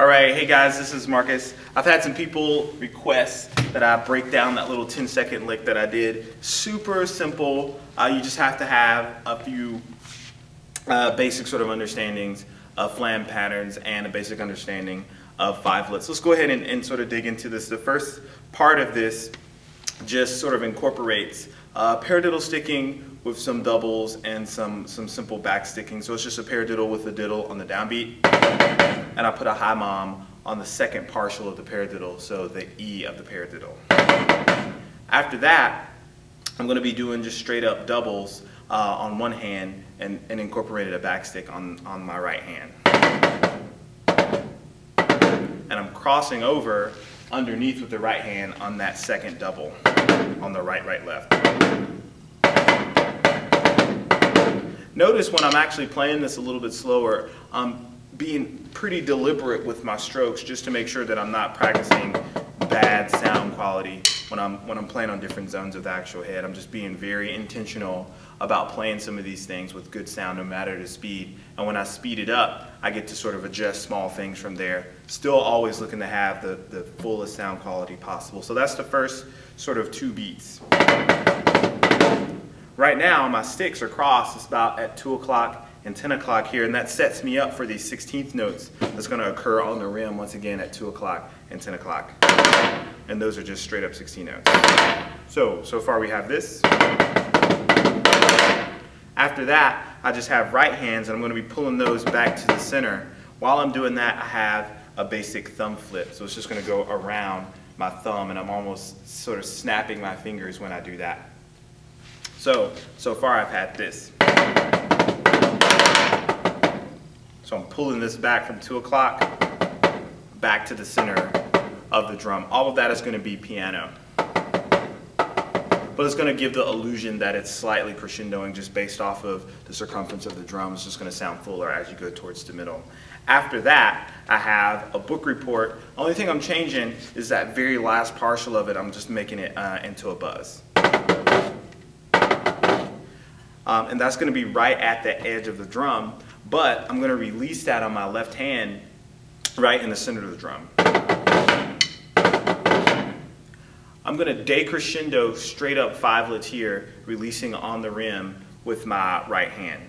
All right, hey guys, this is Marcus. I've had some people request that I break down that little 10-second lick that I did. Super simple. You just have to have a few basic sort of understandings of flam patterns and a basic understanding of fivelets. Let's go ahead and sort of dig into this. The first part of this just sort of incorporates paradiddle sticking with some doubles and some simple back sticking. So it's just a paradiddle with a diddle on the downbeat, and I put a high mom on the second partial of the paradiddle, so the E of the paradiddle. After that, I'm going to be doing just straight up doubles on one hand and incorporated a back stick on my right hand. And I'm crossing over underneath with the right hand on that second double on the right, left. Notice when I'm actually playing this a little bit slower, I'm being pretty deliberate with my strokes just to make sure that I'm not practicing bad sound quality when I'm playing on different zones of the actual head. I'm just being very intentional about playing some of these things with good sound no matter the speed. And when I speed it up, I get to sort of adjust small things from there. Still always looking to have the fullest sound quality possible. So that's the first sort of 2 beats. Right now, my sticks are crossed. It's about at 2 o'clock and 10 o'clock here, and that sets me up for these 16th notes that's going to occur on the rim once again at 2 o'clock and 10 o'clock. And those are just straight up 16 notes. So far we have this. After that, I just have right hands, and I'm going to be pulling those back to the center. While I'm doing that, I have a basic thumb flip. So it's just going to go around my thumb, and I'm almost sort of snapping my fingers when I do that. So far I've had this. So I'm pulling this back from 2 o'clock back to the center of the drum. All of that is going to be piano. But it's going to give the illusion that it's slightly crescendoing just based off of the circumference of the drum. It's just going to sound fuller as you go towards the middle. After that, I have a book report. The only thing I'm changing is that very last partial of it. I'm just making it into a buzz. And that's going to be right at the edge of the drum, but I'm going to release that on my left hand right in the center of the drum. I'm going to decrescendo straight up fivelets here, releasing on the rim with my right hand.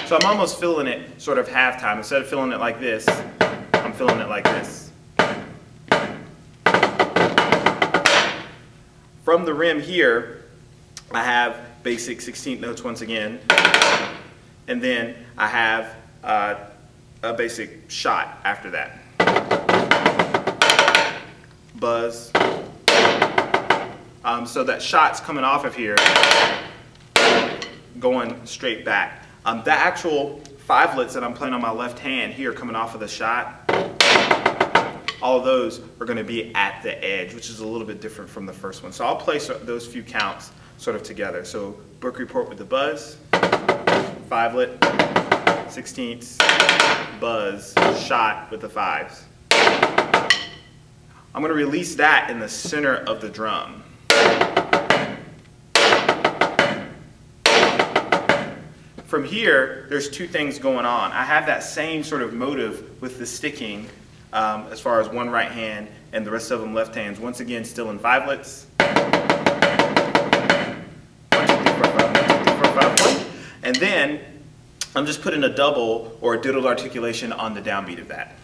So I'm almost feeling it sort of halftime. Instead of feeling it like this, I'm feeling it like this. From the rim here, I have basic 16th notes once again, and then I have a basic shot after that. Buzz. So that shot's coming off of here, going straight back. The actual fivelets that I'm playing on my left hand here coming off of the shot, all of those are going to be at the edge, which is a little bit different from the first one. So I'll play those few counts sort of together. So book report with the buzz, fivelet, 16ths, buzz, shot with the fives. I'm going to release that in the center of the drum. From here, there's 2 things going on. I have that same sort of motive with the sticking as far as one right hand and the rest of them left hands. Once again, still in fivelets. 1, 2, 3, 4, 5, 1. And then I'm just putting a double or a diddled articulation on the downbeat of that.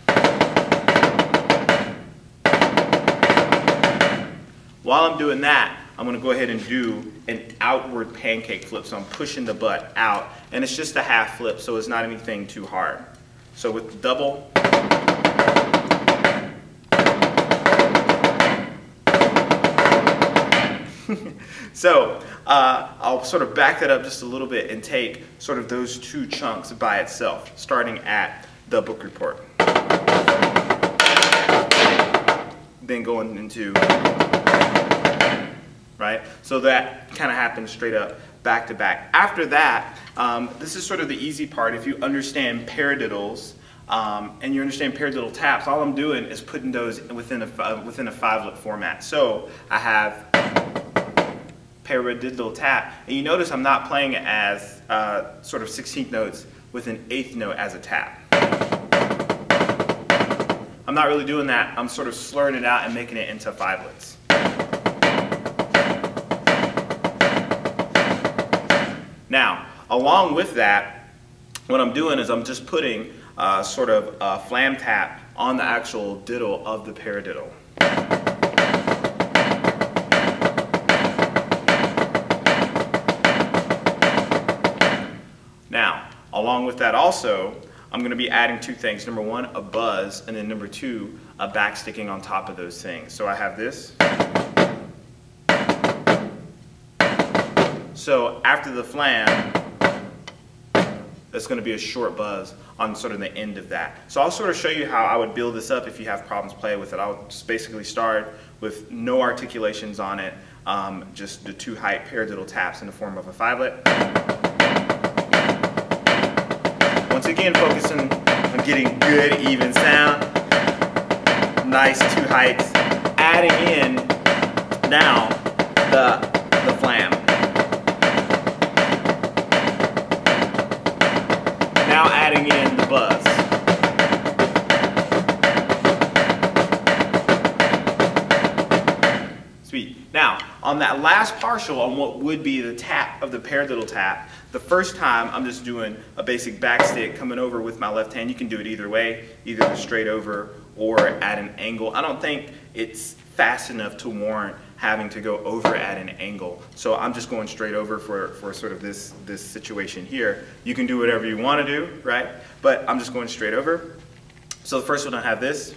While I'm doing that, I'm going to go ahead and do an outward pancake flip. So I'm pushing the butt out, and it's just a half flip, so it's not anything too hard. So with the double, so I'll sort of back that up just a little bit and take sort of those 2 chunks by itself, starting at the book report. Then going into, right? So that kind of happens straight up, back to back. After that, this is sort of the easy part. If you understand paradiddles, and you understand paradiddle taps, all I'm doing is putting those within a fivelet format. So I have paradiddle tap. And you notice I'm not playing it as sort of 16th notes with an 8th note as a tap. I'm not really doing that. I'm sort of slurring it out and making it into 5lets. Now, along with that, what I'm doing is I'm just putting sort of a flam tap on the actual diddle of the paradiddle. Now, along with that also, I'm going to be adding two things. Number one, a buzz, and then number two, a backsticking on top of those things. So I have this. So after the flam, that's going to be a short buzz on sort of the end of that. So I'll sort of show you how I would build this up if you have problems playing with it. I'll just basically start with no articulations on it, just the two height paradiddle taps in the form of a 5-let. Once again, focusing on getting good even sound, nice two heights, adding in now the flam. Now adding in the buzz. Sweet. Now, on that last partial, on what would be the tap of the paradiddle tap, the first time I'm just doing a basic backstick coming over with my left hand. You can do it either way, either straight over or at an angle. I don't think it's fast enough to warrant having to go over at an angle. So I'm just going straight over for sort of this situation here. You can do whatever you want to do, right? But I'm just going straight over. So the first one, I have this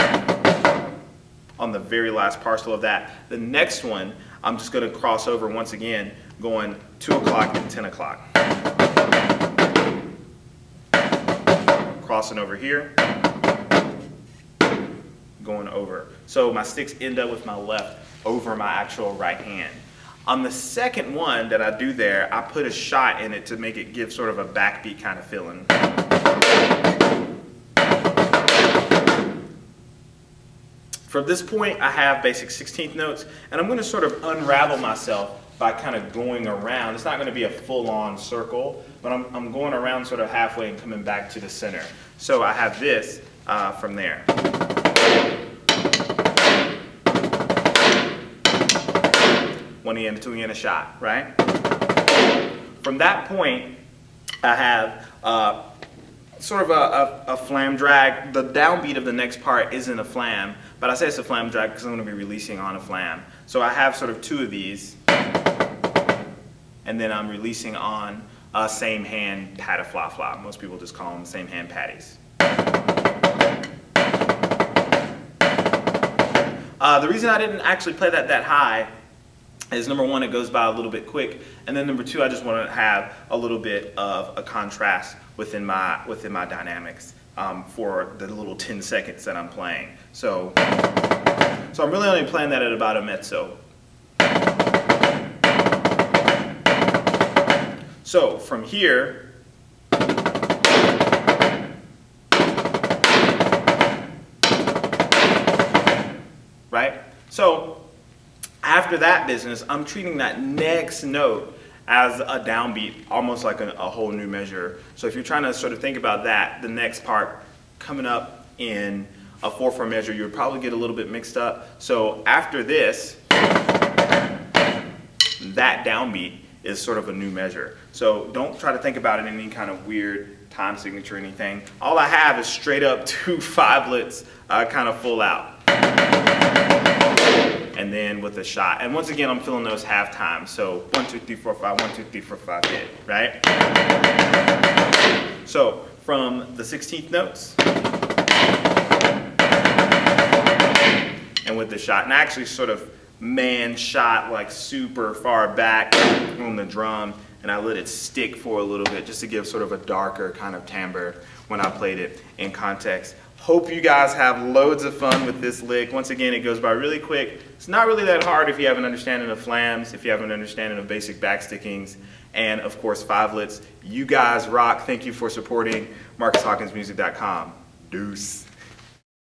on the very last partial of that. The next one, I'm just going to cross over once again, going 2 o'clock and 10 o'clock. Crossing over here, going over. So my sticks end up with my left over my actual right hand. On the second one that I do there, I put a shot in it to make it give sort of a backbeat kind of feeling. From this point, I have basic 16th notes, and I'm going to sort of unravel myself by kind of going around. It's not going to be a full-on circle, but I'm going around sort of halfway and coming back to the center. So I have this from there. One in, two in, a shot, right? From that point, I have sort of a flam drag. The downbeat of the next part isn't a flam, but I say it's a flam drag because I'm going to be releasing on a flam. So I have sort of two of these, and then I'm releasing on a same hand patty-fla-fla. Most people just call them same hand patties. The reason I didn't actually play that high is number one, it goes by a little bit quick, and then number two, I just want to have a little bit of a contrast within my dynamics for the little 10 seconds that I'm playing. So I'm really only playing that at about a mezzo. So from here, right? So after that business, I'm treating that next note as a downbeat, almost like a whole new measure. So if you're trying to sort of think about that, the next part coming up in a 4/4 measure, you would probably get a little bit mixed up. So after this, that downbeat is sort of a new measure. So don't try to think about it in any kind of weird time signature or anything. All I have is straight up 2 5-lets kind of full out. And then with a shot. And once again, I'm filling those half times. So 1, 2, 3, 4, 5, 1, 2, 3, 4, 5, hit, right? So from the 16th notes, and with the shot, and I actually sort of man shot like super far back on the drum, and I let it stick for a little bit just to give sort of a darker kind of timbre when I played it in context. Hope you guys have loads of fun with this lick. Once again, it goes by really quick. It's not really that hard if you have an understanding of flams, if you have an understanding of basic backstickings, and of course 5-lets. You guys rock. Thank you for supporting MarcusHawkinsMusic.com. Deuce.